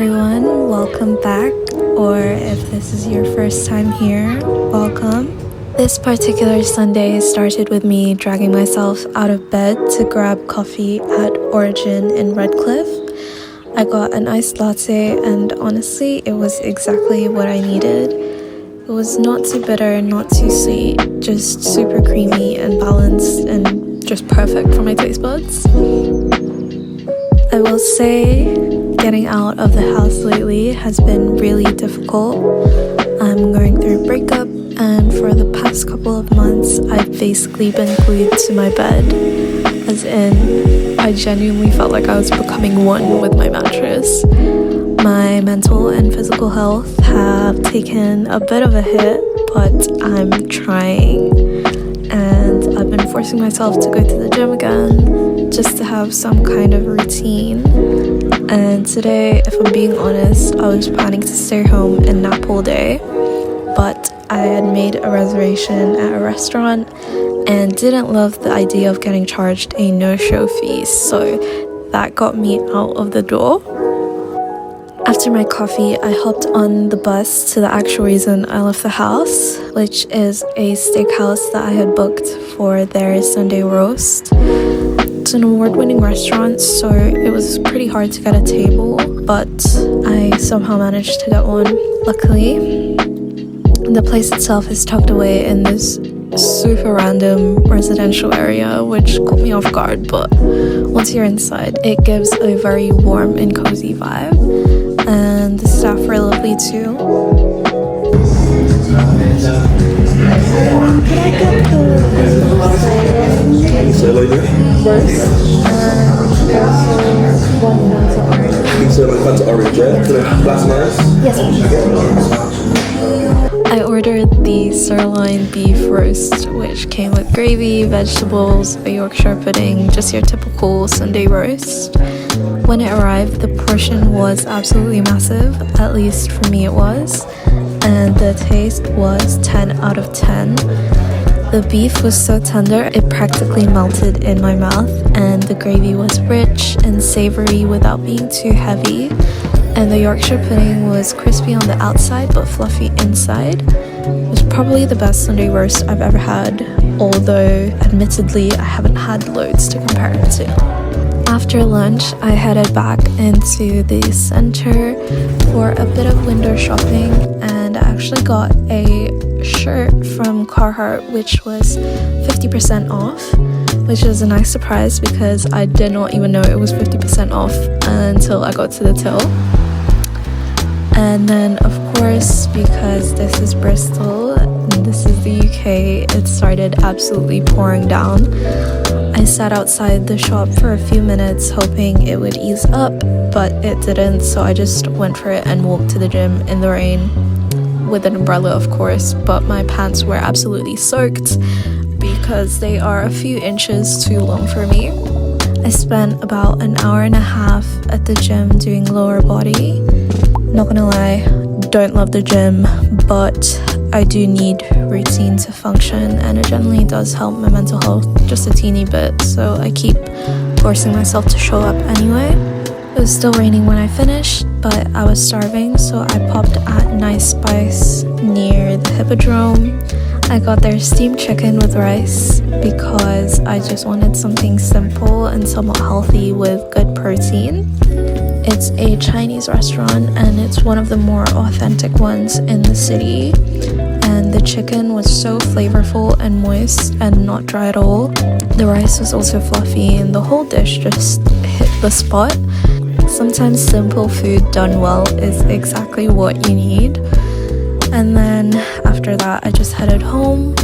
everyone, welcome back, or if this is your first time here, welcome. This particular Sunday started with me dragging myself out of bed to grab coffee at Origin in Redcliffe. I got an iced latte and honestly it was exactly what I needed. It was not too bitter, not too sweet, just super creamy and balanced and just perfect for my taste buds. I will say getting out of the house lately has been really difficult. I'm going through a breakup and for the past couple of months I've basically been glued to my bed, as in I genuinely felt like I was becoming one with my mattress. My mental and physical health have taken a bit of a hit, but I'm trying, and I've been forcing myself to go to the gym again just to have some kind of routine. And today, if I'm being honest, I was planning to stay home and nap all day, but I had made a reservation at a restaurant and didn't love the idea of getting charged a no-show fee, so that got me out of the door. After my coffee, I hopped on the bus to the actual reason I left the house, which is a steakhouse that I had booked for their Sunday roast. It's an award-winning restaurant, so it was pretty hard to get a table, but I somehow managed to get one, luckily. The place itself is tucked away in this super random residential area, which caught me off guard, but once you're inside, it gives a very warm and cozy vibe, and the staff were lovely too. I ordered the sirloin beef roast, which came with gravy, vegetables, a Yorkshire pudding, just your typical Sunday roast. When it arrived, the portion was absolutely massive, at least for me it was, and the taste was 10 out of 10. The beef was so tender, it practically melted in my mouth, and the gravy was rich and savory without being too heavy, and the Yorkshire pudding was crispy on the outside but fluffy inside. It was probably the best Sunday roast I've ever had, although admittedly I haven't had loads to compare it to. After lunch, I headed back into the center for a bit of window shopping, and I actually got a shirt from Carhartt which was 50% off, which was a nice surprise because I did not even know it was 50% off until I got to the till. And then of course, because this is Bristol and this is the UK, it started absolutely pouring down. I sat outside the shop for a few minutes hoping it would ease up, but it didn't, so I just went for it and walked to the gym in the rain, with an umbrella of course, but my pants were absolutely soaked because they are a few inches too long for me. I spent about an hour and a half at the gym doing lower body. Not gonna lie, don't love the gym, but I do need routine to function, and it generally does help my mental health just a teeny bit, so I keep forcing myself to show up anyway. It was still raining when I finished, but I was starving, so I popped at Nice Spice near the Hippodrome. I got their steamed chicken with rice because I just wanted something simple and somewhat healthy with good protein. It's a Chinese restaurant and it's one of the more authentic ones in the city, and the chicken was so flavorful and moist and not dry at all. The rice was also fluffy and the whole dish just hit the spot. Sometimes simple food done well is exactly what you need. And then after that I just headed home.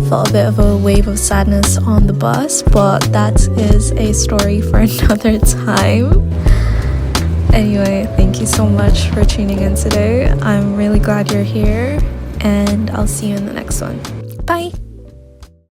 Felt a bit of a wave of sadness on the bus, but that is a story for another time. Anyway, thank you so much for tuning in today. I'm really glad you're here, and I'll see you in the next one. Bye!